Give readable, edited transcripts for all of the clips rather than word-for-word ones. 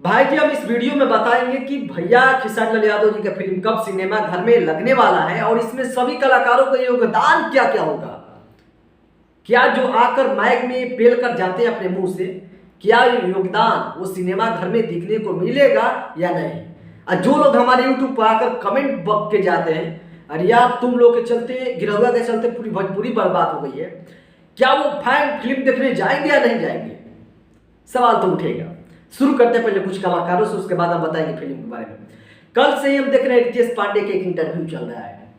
भाई जी हम इस वीडियो में बताएंगे कि भैया खेसारी लाल यादव जी का फिल्म कब सिनेमा घर में लगने वाला है और इसमें सभी कलाकारों का योगदान क्या क्या होगा। क्या जो आकर माइक में पेल कर जाते हैं अपने मुंह से, क्या योगदान वो सिनेमा घर में दिखने को मिलेगा या नहीं। और जो लोग हमारे यूट्यूब पर आकर कमेंट बक के जाते हैं अरे यार तुम लोग के चलते गिरहुआ के चलते पूरी भोजपुरी बर्बाद हो गई है, क्या वो फैन फिल्म देखने जाएंगे या नहीं जाएंगे, सवाल तो उठेगा। शुरू करते हैं पहले कुछ कलाकारों से, उसके बाद हम बताएंगे फिल्म के बारे में। कल से ही हम देख रहे हैं रितेश पांडे के एक इंटरव्यू चल रहा है।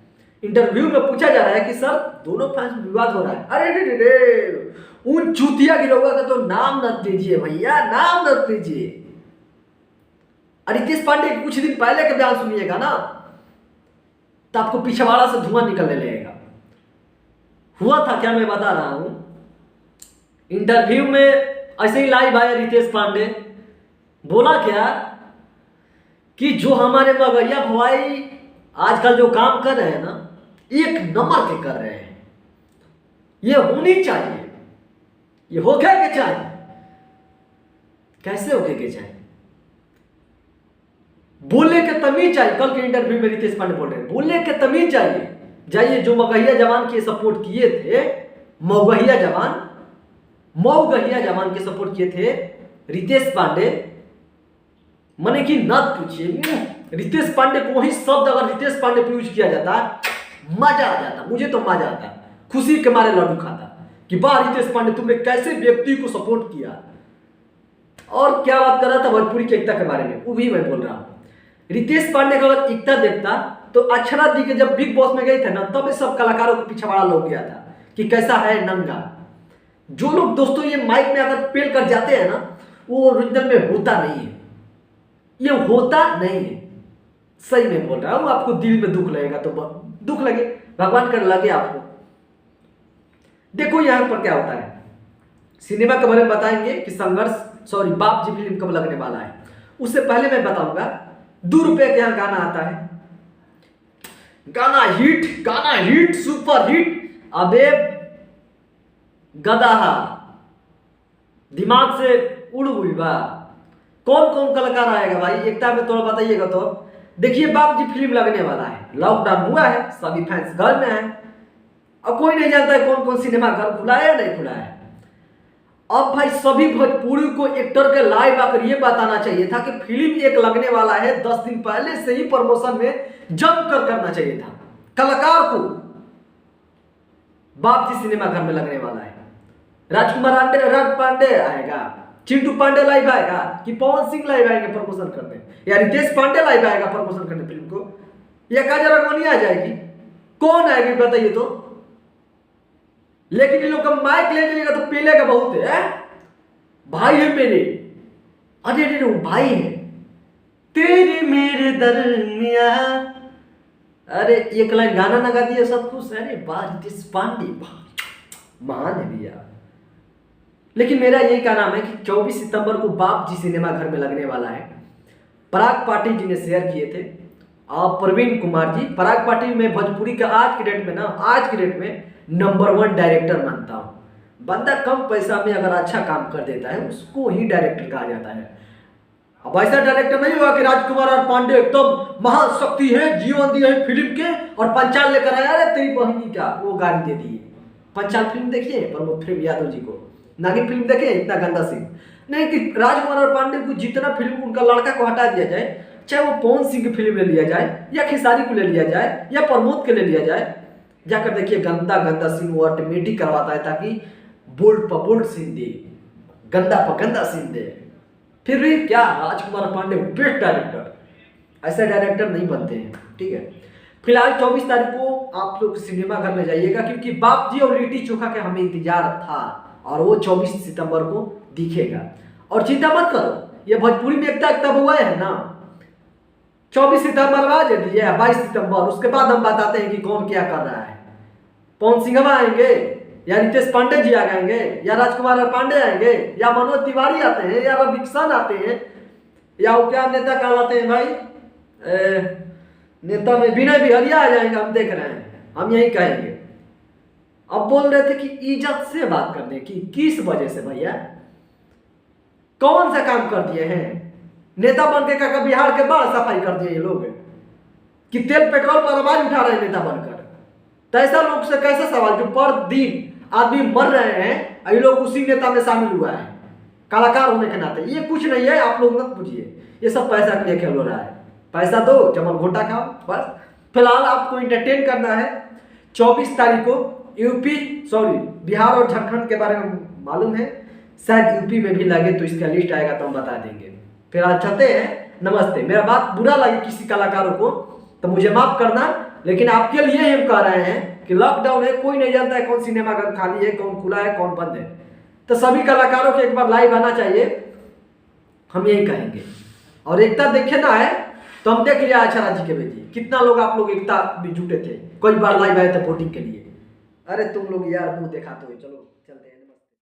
इंटरव्यू में पूछा जा रहा है कि सर दोनों फैंस में विवाद हो रहा है। अरे रे रे रे, उन चूतिया गिरोगा का तो नाम मत लीजिए भैया, नाम मत लीजिए। रितेश पांडे कुछ दिन पहले के बयान सुनिएगा ना तो आपको पिछवाड़ा से धुआं निकलने लगेगा। हुआ था क्या, मैं बता रहा हूं। इंटरव्यू में ऐसे ही लाइव आया रितेश पांडे, बोला क्या कि जो हमारे मगैया भवाई आजकल जो काम कर रहे हैं ना, एक नंबर के कर रहे हैं। ये होनी चाहिए, ये होके के चाहिए। कैसे होके के चाहिए, बोलने के तमीज चाहिए। कल के इंटरव्यू में रितेश पांडे बोल रहे हैं बोलने के तमीज चाहिए। जाइए जो मगहिया जवान के सपोर्ट किए थे, मगहिया जवान के सपोर्ट किए थे रितेश पांडे, मने कि नत पूछिए। रितेश पांडे को वही शब्द अगर रितेश पांडे पर यूज किया जाता मजा आ जाता, मुझे तो मजा आता, खुशी के मारे लड्डू खाता कि वाह रितेश पांडे तुमने कैसे व्यक्ति को सपोर्ट किया। और क्या बात कर रहा था भोजपुरी की एकता के बारे में, वो भी मैं बोल रहा हूं। रितेश पांडे का अगर एकता देखता तो अक्षरा दी के जब बिग बॉस में गए थे ना, तब सब कलाकारों के पीछे बड़ा लोग गया था कि कैसा है नंगा। जो लोग दोस्तों ये माइक में अगर पेल कर जाते हैं ना, वो ओरिजिनल में होता नहीं है, ये होता नहीं है। सही में बोल रहा हूं, आपको दिल में दुख लगेगा तो दुख लगे, भगवान कर लगे आपको। देखो यहां पर क्या होता है, सिनेमा के बारे में बताएंगे कि बाप जी फिल्म कब लगने वाला है। उससे पहले मैं बताऊंगा 2 रुपए के यहां गाना आता है, गाना हिट सुपर हिट। अबे गदाहा दिमाग से उड़ हुई बा। कौन कौन कलाकार आएगा भाई, एकता में थोड़ा बताइएगा। तो देखिए बाप जी फिल्म लगने वाला है, लॉकडाउन हुआ है, सभी फैंस घर में हैं, अब कोई नहीं जानता है कौन कौन सिनेमा घर खुला है या नहीं खुला है। अब भाई सभी भोजपुरी को एक्टर के लाइव आकर ये बताना चाहिए था कि फिल्म एक लगने वाला है। 10 दिन पहले से ही प्रमोशन में जम कर करना चाहिए था कलाकार को। बाप जी सिनेमा घर में लगने वाला है, राज पांडे आएगा, चिंटू पांडे लाइव आएगा कि पवन सिंह लाइव आएंगे प्रमोशन करने, या रितेश पांडे लाइव आएगा प्रमोशन करने फिल्म को, या काजल राघवानी आ जाएगी, कौन आएगी बताइए तो। लेकिन इन लोग का माइक ले जाएगा तो पेलेगा बहुत है। भाई है मेरे, अरे अरे भाई है तेरे मेरे दरमिया। अरे एक लाइन गाना लगा दिया सब खुश। अरे वाह रितेश पांडे महान है भैया। लेकिन मेरा यही कहना है कि 24 सितंबर को बाप जी सिनेमा घर में लगने वाला है। पराग पाटिल जी ने शेयर किए थे और प्रवीण कुमार जी। पराग पाटिल में भोजपुरी का आज की डेट में नंबर 1 डायरेक्टर मानता हूं। बंदा कम पैसा में अगर अच्छा काम कर देता है उसको ही डायरेक्टर कहा जाता है। अब ऐसा डायरेक्टर नहीं हुआ कि राजकुमार और पांडे एकदम महाशक्ति है, जीवन दिए है फिल्म के और पंचाल लेकर आया, अरे तेरी बहनी का वो गाड़ी दे दी। पंचाल फिल्म देखिए प्रमोद फिल्म यादव जी को, नागिन फिल्म देखे इतना गंदा सीन नहीं कि राजकुमार और पांडे को जितना फिल्म उनका लड़का को हटा दिया जाए, चाहे वो पवन सिंह की फिल्म ले लिया जाए या खेसारी को ले लिया जाए या प्रमोद के ले लिया जाए, जाकर देखिए गंदा सीन वो ऑटोमेटिक करवाता है ताकि बोल्ड पर बोल्ड सीन दे, गंदा पर गंदा सीन दे। फिर भी क्या राजकुमार पांडे बेस्ट डायरेक्टर, ऐसे डायरेक्टर नहीं बनते हैं। ठीक है, फिलहाल 24 तारीख को आप लोग सिनेमा घर में जाइएगा क्योंकि बाप जी और लिट्टी चोखा के हमें इंतजार था और वो 24 सितंबर को दिखेगा। और चिंता मत करो, ये भोजपुरी में एकता हुआ है ना, 24 सितंबर आज है 22 सितंबर, उसके बाद हम बताते हैं कि कौन क्या कर रहा है। पवन सिंह आएंगे या रितेश पांडे जी आ जाएंगे या राजकुमार पांडे आएंगे या मनोज तिवारी आते हैं या रवि किशन आते हैं या वो क्या नेता कहलाते हैं भाई, नेता में विनय बिहरिया आ जाएंगे, हम देख रहे हैं, हम यही कहेंगे। अब बोल रहे थे कि इज्जत से बात करने की, किस वजह से भैया, कौन सा काम कर दिए हैं नेता बन के का बिहार के बाढ़ सफाई कर दिए ये लोग कि तेल पेट्रोल पर आवाज उठा रहे हैं नेता बनकर। तो ऐसा लोग से कैसे सवाल, जो पर दिन आदमी मर रहे हैं, ये लोग उसी नेता में शामिल हुआ है कलाकार होने के नाते। ये कुछ नहीं है, आप लोग मत पूछिए, ये सब पैसा के लिए खेल हो रहा है। पैसा दो, जमल घोटा खाओ, बस। फिलहाल आपको इंटरटेन करना है। 24 तारीख को बिहार और झारखंड के बारे में मालूम है, शायद यूपी में भी लगे, तो इसका लिस्ट आएगा तो हम बता देंगे। फिलहाल चलते हैं, नमस्ते। मेरा बात बुरा लगे किसी कलाकारों को तो मुझे माफ करना, लेकिन आपके लिए हम कह रहे हैं कि लॉकडाउन है, कोई नहीं जानता है कौन सिनेमाघर खाली है, कौन खुला है, कौन बंद है। तो सभी कलाकारों के एक बार लाइव आना चाहिए, हम यही कहेंगे। और एकता देखना है तो हम देख लिया अच्छा जी के बेटी, कितना लोग आप लोग एकता भी जुटे थे, कोई बार लाइव आए थे वोटिंग के लिए। अरे तुम लोग यार मुंह दिखाते हो, चलो।